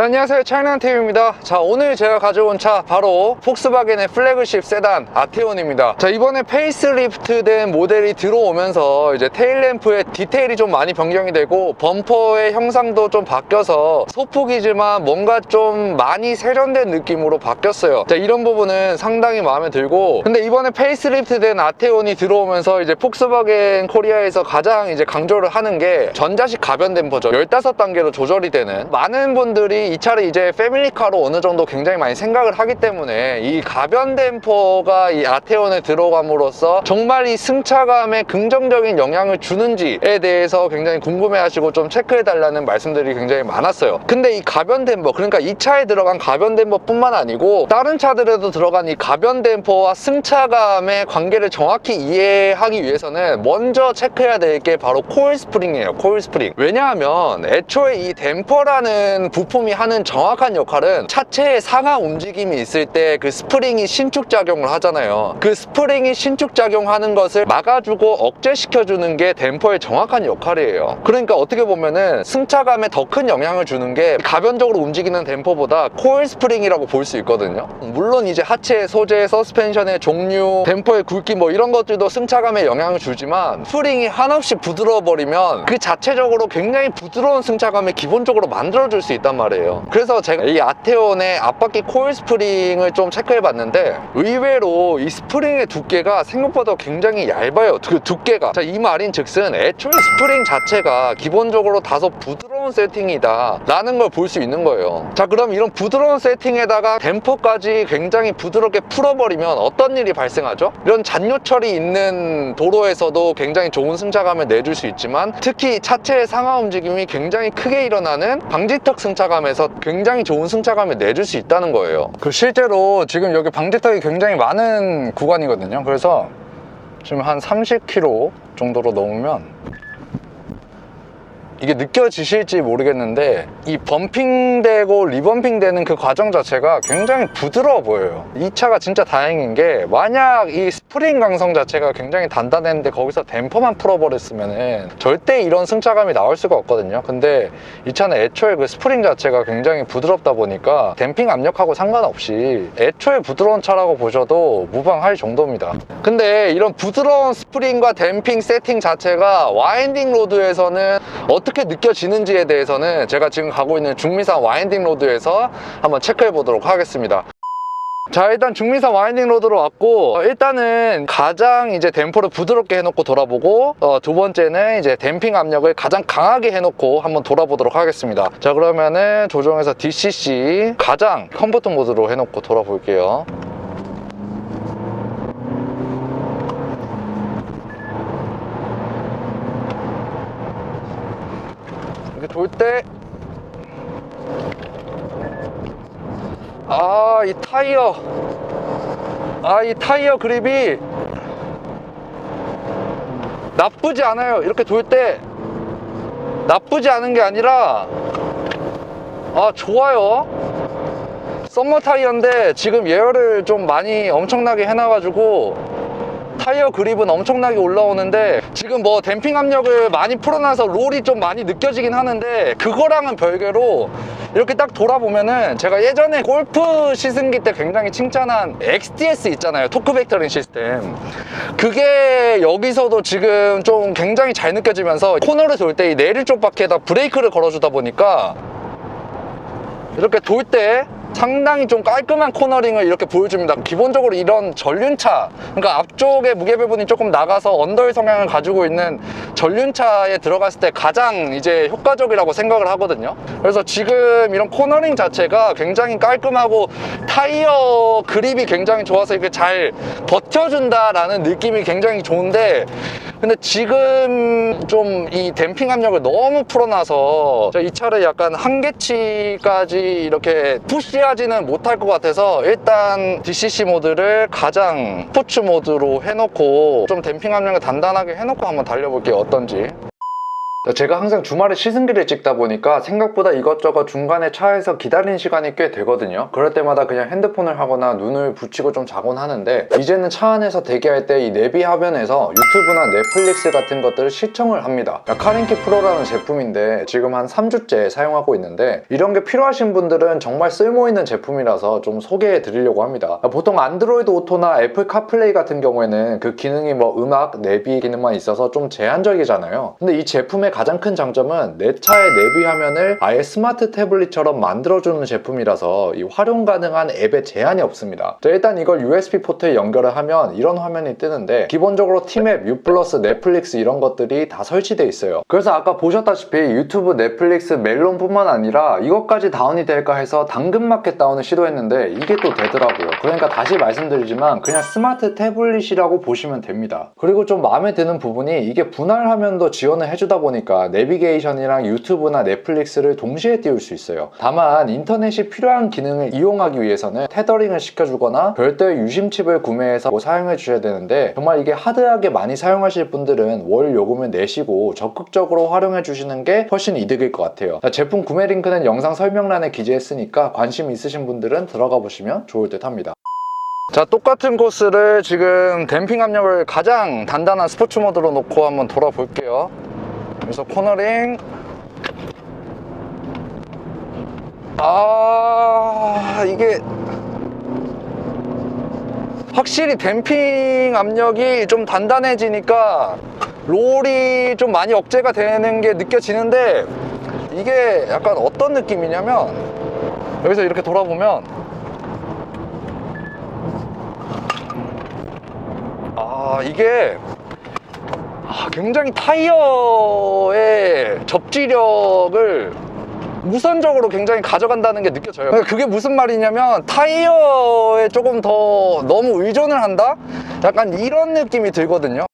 안녕하세요, 차이나테입니다. 자, 오늘 제가 가져온 차 바로 폭스바겐의 플래그십 세단 아테온입니다. 자, 이번에 페이스리프트된 모델이 들어오면서 이제 테일램프의 디테일이 좀 많이 변경이 되고 범퍼의 형상도 좀 바뀌어서 소폭이지만 뭔가 좀 많이 세련된 느낌으로 바뀌었어요. 자, 이런 부분은 상당히 마음에 들고, 근데 이번에 페이스리프트된 아테온이 들어오면서 이제 폭스바겐 코리아에서 가장 이제 강조를 하는 게 전자식 가변 댐퍼죠. 15단계로 조절이 되는, 많은 분들이 이 차를 이제 패밀리카로 어느 정도 굉장히 많이 생각을 하기 때문에 이 가변 댐퍼가 이 아테온에 들어감으로써 정말 이 승차감에 긍정적인 영향을 주는지에 대해서 굉장히 궁금해 하시고 좀 체크해 달라는 말씀들이 굉장히 많았어요. 근데 이 가변 댐퍼, 그러니까 이 차에 들어간 가변 댐퍼 뿐만 아니고 다른 차들에도 들어간 이 가변 댐퍼와 승차감의 관계를 정확히 이해하기 위해서는 먼저 체크해야 될 게 바로 코일 스프링이에요. 코일 스프링. 왜냐하면 애초에 이 댐퍼라는 부품이 하는 정확한 역할은 차체의 상하 움직임이 있을 때 그 스프링이 신축작용을 하잖아요. 그 스프링이 신축작용하는 것을 막아주고 억제시켜주는 게 댐퍼의 정확한 역할이에요. 그러니까 어떻게 보면은 승차감에 더 큰 영향을 주는 게 가변적으로 움직이는 댐퍼보다 코일 스프링이라고 볼 수 있거든요. 물론 이제 하체 소재, 서스펜션의 종류, 댐퍼의 굵기 뭐 이런 것들도 승차감에 영향을 주지만 스프링이 한없이 부드러워 버리면 그 자체적으로 굉장히 부드러운 승차감을 기본적으로 만들어줄 수 있단 말이에요. 그래서 제가 이 아테온의 앞바퀴 코일 스프링을 좀 체크해 봤는데 의외로 이 스프링의 두께가 생각보다 굉장히 얇아요. 그 두께가. 자, 이 말인 즉슨 애초에 스프링 자체가 기본적으로 다소 부드러운 세팅이다 라는 걸 볼 수 있는 거예요. 자, 그럼 이런 부드러운 세팅에다가 댐퍼까지 굉장히 부드럽게 풀어버리면 어떤 일이 발생하죠? 이런 잔뇨 처리 있는 도로에서도 굉장히 좋은 승차감을 내줄 수 있지만, 특히 차체의 상하 움직임이 굉장히 크게 일어나는 방지턱 승차감에서 굉장히 좋은 승차감을 내줄 수 있다는 거예요. 그 실제로 지금 여기 방지턱이 굉장히 많은 구간이거든요. 그래서 지금 한 30km 정도로 넘으면 이게 느껴지실지 모르겠는데 이 범핑되고 리범핑되는 그 과정 자체가 굉장히 부드러워 보여요. 이 차가 진짜 다행인 게, 만약 이 스프링 강성 자체가 굉장히 단단했는데 거기서 댐퍼만 풀어버렸으면 절대 이런 승차감이 나올 수가 없거든요. 근데 이 차는 애초에 그 스프링 자체가 굉장히 부드럽다 보니까 댐핑 압력하고 상관없이 애초에 부드러운 차라고 보셔도 무방할 정도입니다. 근데 이런 부드러운 스프링과 댐핑 세팅 자체가 와인딩 로드에서는 어떻게 느껴지는지에 대해서는 제가 지금 가고 있는 중미산 와인딩 로드에서 한번 체크해 보도록 하겠습니다. 자, 일단 중미산 와인딩 로드로 왔고, 일단은 가장 이제 댐퍼를 부드럽게 해놓고 돌아보고, 두 번째는 이제 댐핑 압력을 가장 강하게 해놓고 한번 돌아보도록 하겠습니다. 자, 그러면은 조정해서 DCC 가장 컴포트 모드로 해놓고 돌아볼게요. 돌 때, 이 타이어 그립이 나쁘지 않아요. 이렇게 돌 때 나쁘지 않은 게 아니라 좋아요. 썸머 타이어인데 지금 예열을 좀 많이 엄청나게 해놔가지고 타이어 그립은 엄청나게 올라오는데, 지금 뭐 댐핑 압력을 많이 풀어놔서 롤이 좀 많이 느껴지긴 하는데, 그거랑은 별개로 이렇게 딱 돌아보면은 제가 예전에 골프 시승기 때 굉장히 칭찬한 XDS 있잖아요, 토크 벡터링 시스템. 그게 여기서도 지금 좀 굉장히 잘 느껴지면서 코너를 돌 때 이 내릴 쪽 바퀴에다 브레이크를 걸어주다 보니까 이렇게 돌 때 상당히 좀 깔끔한 코너링을 이렇게 보여줍니다. 기본적으로 이런 전륜차, 그러니까 앞쪽에 무게배분이 조금 나가서 언더힐 성향을 가지고 있는 전륜차에 들어갔을 때 가장 이제 효과적이라고 생각을 하거든요. 그래서 지금 이런 코너링 자체가 굉장히 깔끔하고 타이어 그립이 굉장히 좋아서 이렇게 잘 버텨준다라는 느낌이 굉장히 좋은데, 근데 지금 좀 이 댐핑 압력을 너무 풀어놔서 이 차를 약간 한계치까지 이렇게 푸시하지는 못할 것 같아서 일단 DCC 모드를 가장 스포츠 모드로 해놓고 좀 댐핑 압력을 단단하게 해놓고 한번 달려볼게요. 어떤지. 제가 항상 주말에 시승기를 찍다 보니까 생각보다 이것저것 중간에 차에서 기다리는 시간이 꽤 되거든요. 그럴 때마다 그냥 핸드폰을 하거나 눈을 붙이고 좀 자곤 하는데, 이제는 차 안에서 대기할 때 이 내비 화면에서 유튜브나 넷플릭스 같은 것들을 시청을 합니다. 카린키 프로라는 제품인데 지금 한 3주째 사용하고 있는데, 이런 게 필요하신 분들은 정말 쓸모있는 제품이라서 좀 소개해 드리려고 합니다. 보통 안드로이드 오토나 애플 카플레이 같은 경우에는 그 기능이 뭐 음악, 내비 기능만 있어서 좀 제한적이잖아요. 근데 이 제품의 가장 큰 장점은 내 차의 내비 화면을 아예 스마트 태블릿처럼 만들어주는 제품이라서 이 활용 가능한 앱에 제한이 없습니다. 일단 이걸 USB 포트에 연결을 하면 이런 화면이 뜨는데, 기본적으로 티맵, U+, 넷플릭스 이런 것들이 다 설치되어 있어요. 그래서 아까 보셨다시피 유튜브, 넷플릭스, 멜론뿐만 아니라 이것까지 다운이 될까 해서 당근마켓 다운을 시도했는데 이게 또 되더라고요. 그러니까 다시 말씀드리지만 그냥 스마트 태블릿이라고 보시면 됩니다. 그리고 좀 마음에 드는 부분이 이게 분할 화면도 지원을 해주다 보니까 내비게이션이랑 유튜브나 넷플릭스를 동시에 띄울 수 있어요. 다만 인터넷이 필요한 기능을 이용하기 위해서는 테더링을 시켜주거나 별도의 유심칩을 구매해서 사용해 주셔야 되는데, 정말 이게 하드하게 많이 사용하실 분들은 월 요금을 내시고 적극적으로 활용해 주시는 게 훨씬 이득일 것 같아요. 제품 구매 링크는 영상 설명란에 기재했으니까 관심 있으신 분들은 들어가 보시면 좋을 듯 합니다. 자, 똑같은 코스를 지금 댐핑 압력을 가장 단단한 스포츠 모드로 놓고 한번 돌아볼게요. 그래서 코너링, 이게 확실히 댐핑 압력이 좀 단단해지니까 롤이 좀 많이 억제가 되는 게 느껴지는데, 이게 약간 어떤 느낌이냐면, 여기서 이렇게 돌아보면 이게 굉장히 타이어의 접지력을 무선적으로 굉장히 가져간다는 게 느껴져요. 그게 무슨 말이냐면, 타이어에 조금 더 너무 의존을 한다? 약간 이런 느낌이 들거든요.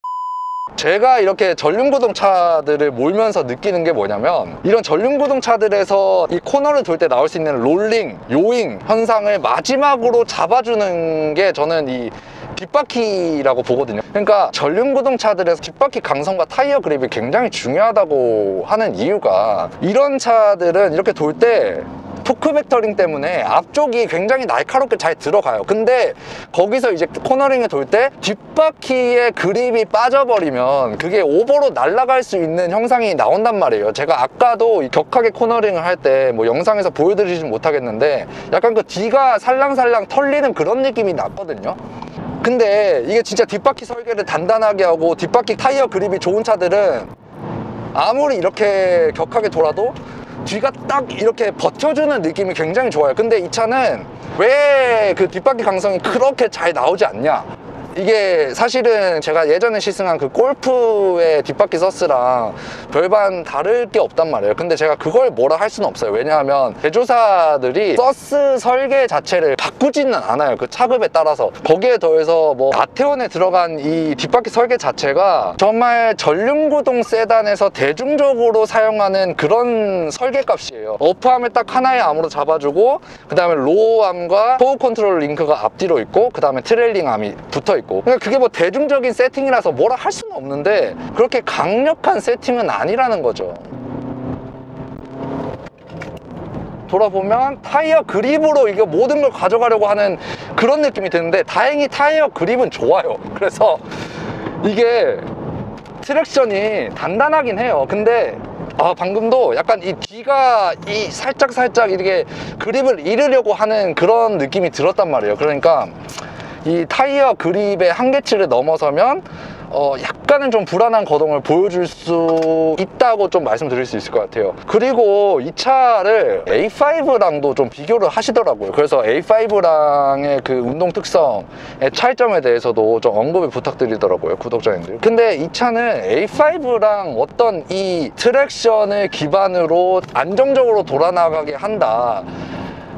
제가 이렇게 전륜구동 차들을 몰면서 느끼는 게 뭐냐면, 이런 전륜구동 차들에서 이 코너를 돌 때 나올 수 있는 롤링, 요잉 현상을 마지막으로 잡아주는 게 저는 이 뒷바퀴라고 보거든요. 그러니까 전륜구동 차들에서 뒷바퀴 강성과 타이어 그립이 굉장히 중요하다고 하는 이유가, 이런 차들은 이렇게 돌 때 토크 벡터링 때문에 앞쪽이 굉장히 날카롭게 잘 들어가요. 근데 거기서 이제 코너링을 돌 때 뒷바퀴의 그립이 빠져버리면 그게 오버로 날아갈 수 있는 형상이 나온단 말이에요. 제가 아까도 격하게 코너링을 할 때 뭐 영상에서 보여드리진 못하겠는데, 약간 그 뒤가 살랑살랑 털리는 그런 느낌이 났거든요. 근데 이게 진짜 뒷바퀴 설계를 단단하게 하고 뒷바퀴 타이어 그립이 좋은 차들은 아무리 이렇게 격하게 돌아도 뒤가 딱 이렇게 버텨주는 느낌이 굉장히 좋아요. 근데 이 차는 왜 그 뒷바퀴 강성이 그렇게 잘 나오지 않냐? 이게 사실은 제가 예전에 시승한 그 골프의 뒷바퀴 서스랑 별반 다를 게 없단 말이에요. 근데 제가 그걸 뭐라 할 수는 없어요. 왜냐하면 제조사들이 서스 설계 자체를 바꾸지는 않아요. 그 차급에 따라서. 거기에 더해서 뭐 아테온에 들어간 이 뒷바퀴 설계 자체가 정말 전륜구동 세단에서 대중적으로 사용하는 그런 설계 값이에요. 어프암을 딱 하나의 암으로 잡아주고, 그 다음에 로우암과 포우 컨트롤 링크가 앞뒤로 있고, 그 다음에 트레일링 암이 붙어 있고, 그러니까 그게 뭐 대중적인 세팅이라서 뭐라 할 수는 없는데 그렇게 강력한 세팅은 아니라는 거죠. 돌아보면 타이어 그립으로 이게 모든 걸 가져가려고 하는 그런 느낌이 드는데, 다행히 타이어 그립은 좋아요. 그래서 이게 트랙션이 단단하긴 해요. 근데 방금도 약간 이 뒤가 살짝 이렇게 그립을 잃으려고 하는 그런 느낌이 들었단 말이에요. 그러니까 이 타이어 그립의 한계치를 넘어서면 약간은 좀 불안한 거동을 보여줄 수 있다고 좀 말씀드릴 수 있을 것 같아요. 그리고 이 차를 A5랑도 좀 비교를 하시더라고요. 그래서 A5랑의 그 운동 특성의 차이점에 대해서도 좀 언급을 부탁드리더라고요, 구독자님들. 근데 이 차는 A5랑 어떤 이 트랙션을 기반으로 안정적으로 돌아나가게 한다,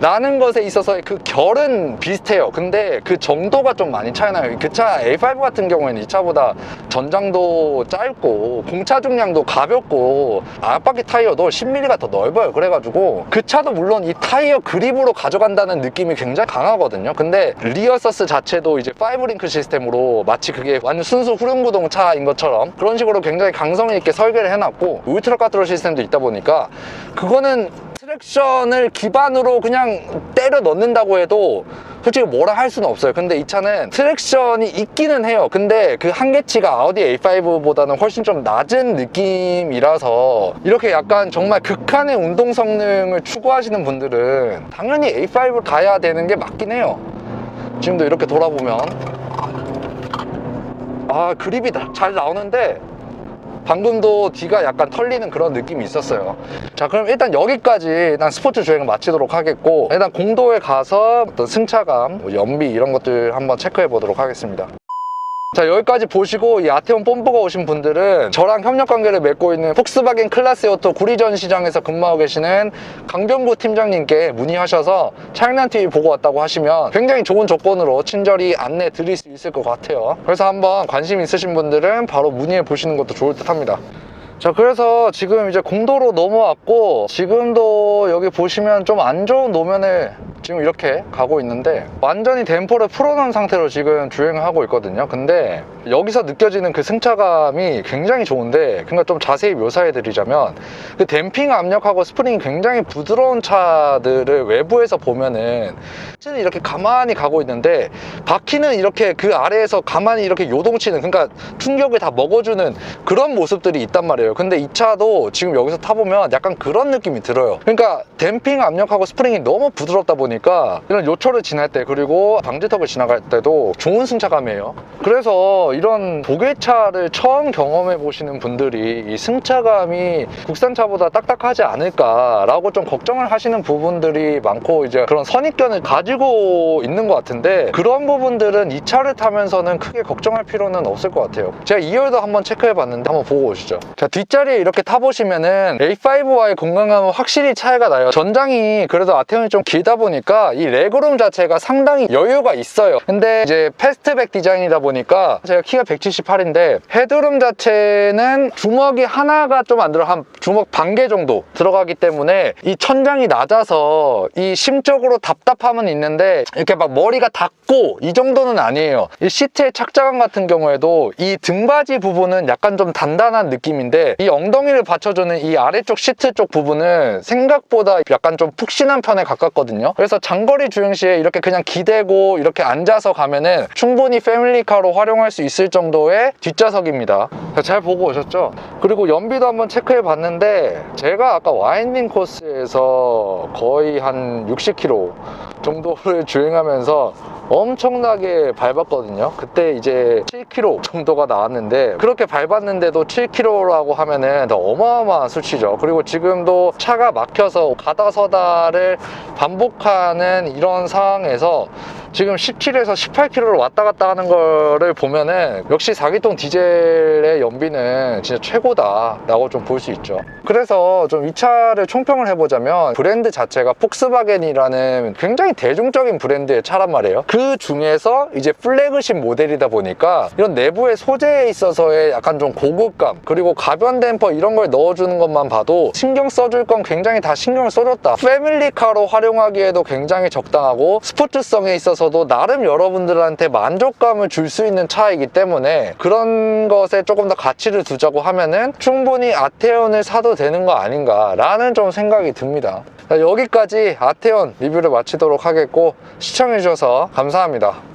라는 것에 있어서의 그 결은 비슷해요. 근데 그 정도가 좀 많이 차이 나요. 그 차 A5 같은 경우에는 이 차보다 전장도 짧고 공차 중량도 가볍고 앞바퀴 타이어도 10mm가 더 넓어요. 그래가지고 그 차도 물론 이 타이어 그립으로 가져간다는 느낌이 굉장히 강하거든요. 근데 리어 서스 자체도 이제 5링크 시스템으로 마치 그게 완전 순수 후륜구동 차인 것처럼 그런 식으로 굉장히 강성이 있게 설계를 해놨고 울트라 꽈트로 시스템도 있다 보니까 그거는 트랙션을 기반으로 그냥 때려 넣는다고 해도 솔직히 뭐라 할 수는 없어요. 근데 이 차는 트랙션이 있기는 해요. 근데 그 한계치가 아우디 A5보다는 훨씬 좀 낮은 느낌이라서 이렇게 약간 정말 극한의 운동 성능을 추구하시는 분들은 당연히 A5를 가야 되는 게 맞긴 해요. 지금도 이렇게 돌아보면 그립이 잘 나오는데 방금도 뒤가 약간 털리는 그런 느낌이 있었어요. 자, 그럼 일단 여기까지 일단 스포츠 주행을 마치도록 하겠고, 일단 공도에 가서 어떤 승차감, 연비 이런 것들 한번 체크해 보도록 하겠습니다. 자, 여기까지 보시고 이 아테온 뽐뿌가 오신 분들은 저랑 협력관계를 맺고 있는 폭스바겐 클래스 오토 구리전 시장에서 근무하고 계시는 강병구 팀장님께 문의하셔서 차량난TV 보고 왔다고 하시면 굉장히 좋은 조건으로 친절히 안내 드릴 수 있을 것 같아요. 그래서 한번 관심 있으신 분들은 바로 문의해 보시는 것도 좋을 듯 합니다. 자, 그래서 지금 이제 공도로 넘어왔고, 지금도 여기 보시면 좀 안 좋은 노면을 지금 이렇게 가고 있는데 완전히 댐퍼를 풀어놓은 상태로 지금 주행을 하고 있거든요. 근데 여기서 느껴지는 그 승차감이 굉장히 좋은데, 그러니까 좀 자세히 묘사해 드리자면 그 댐핑 압력하고 스프링이 굉장히 부드러운 차들을 외부에서 보면은 이렇게 가만히 가고 있는데 바퀴는 이렇게 그 아래에서 가만히 이렇게 요동치는, 그러니까 충격을 다 먹어주는 그런 모습들이 있단 말이에요. 근데 이 차도 지금 여기서 타보면 약간 그런 느낌이 들어요. 그러니까 댐핑 압력하고 스프링이 너무 부드럽다 보니까 이런 요철을 지날 때, 그리고 방지턱을 지나갈 때도 좋은 승차감이에요. 그래서 이런 독일차를 처음 경험해 보시는 분들이 이 승차감이 국산차보다 딱딱하지 않을까라고 좀 걱정을 하시는 부분들이 많고, 이제 그런 선입견을 가지고 있는 것 같은데, 그런 부분들은 이 차를 타면서는 크게 걱정할 필요는 없을 것 같아요. 제가 2열도 한번 체크해 봤는데 한번 보고 오시죠. 자, 뒷자리에 이렇게 타보시면은 A5와의 공간감은 확실히 차이가 나요. 전장이 그래도 아테온이 좀 길다 보니까 이 레그룸 자체가 상당히 여유가 있어요. 근데 이제 패스트백 디자인이다 보니까 제가 키가 178인데 헤드룸 자체는 주먹이 하나가 좀 안 들어, 한 주먹 반 개 정도 들어가기 때문에 이 천장이 낮아서 이 심적으로 답답함은 있는데 이렇게 막 머리가 닿고 이 정도는 아니에요. 이 시트의 착자감 같은 경우에도 이 등받이 부분은 약간 좀 단단한 느낌인데 이 엉덩이를 받쳐주는 이 아래쪽 시트 쪽 부분은 생각보다 약간 좀 푹신한 편에 가깝거든요. 그래서 장거리 주행 시에 이렇게 그냥 기대고 이렇게 앉아서 가면은 충분히 패밀리카로 활용할 수 있을 정도의 뒷좌석입니다. 잘 보고 오셨죠? 그리고 연비도 한번 체크해 봤는데 제가 아까 와인딩 코스에서 거의 한 60km 정도를 주행하면서 엄청나게 밟았거든요. 그때 이제 7km 정도가 나왔는데, 그렇게 밟았는데도 7km라고 하면은 더 어마어마한 수치죠. 그리고 지금도 차가 막혀서 가다 서다를 반복하는 이런 상황에서 지금 17에서 18km를 왔다 갔다 하는 거를 보면은 역시 4기통 디젤의 연비는 진짜 최고다 라고 좀 볼 수 있죠. 그래서 좀 이 차를 총평을 해보자면, 브랜드 자체가 폭스바겐이라는 굉장히 대중적인 브랜드의 차란 말이에요. 그 중에서 이제 플래그십 모델이다 보니까 이런 내부의 소재에 있어서의 약간 좀 고급감, 그리고 가변 댐퍼 이런 걸 넣어주는 것만 봐도 신경 써줄 건 굉장히 다 신경을 써줬다. 패밀리카로 활용하기에도 굉장히 적당하고 스포츠성에 있어서도 나름 여러분들한테 만족감을 줄 수 있는 차이기 때문에 그런 것에 조금 더 가치를 두자고 하면은 충분히 아테온을 사도 되는 거 아닌가 라는 좀 생각이 듭니다. 여기까지 아테온 리뷰를 마치도록 하겠고, 시청해주셔서 감사합니다.